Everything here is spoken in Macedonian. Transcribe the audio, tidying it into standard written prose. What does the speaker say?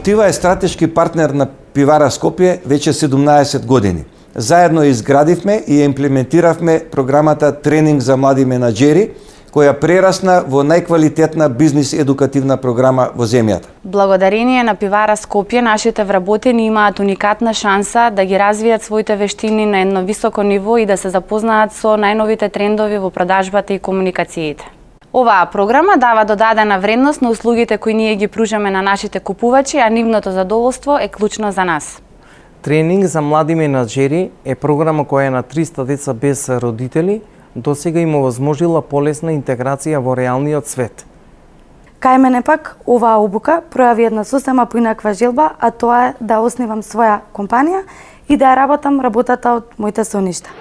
Локомотива е стратешки партнер на Пивара Скопје веќе 17 години. Заедно изградивме и имплементиравме програмата Тренинг за млади менаџери, која прерасна во најквалитетна бизнис едукативна програма во земјата. Благодарение на Пивара Скопје, нашите вработени имаат уникатна шанса да ги развијат своите вештини на едно високо ниво и да се запознаат со најновите трендови во продажбата и комуникациите. Оваа програма дава додадена вредност на услугите кои ние ги пружаме на нашите купувачи, а нивното задоволство е клучно за нас. Тренинг за млади менаџери е програма која е на 300 деца без родители, досега им овозможила полесна интеграција во реалниот свет. Кај мене пак, оваа обука пројави една сосема поинаква желба, а тоа е да основам своја компанија и да ја работам работата од моите соништа.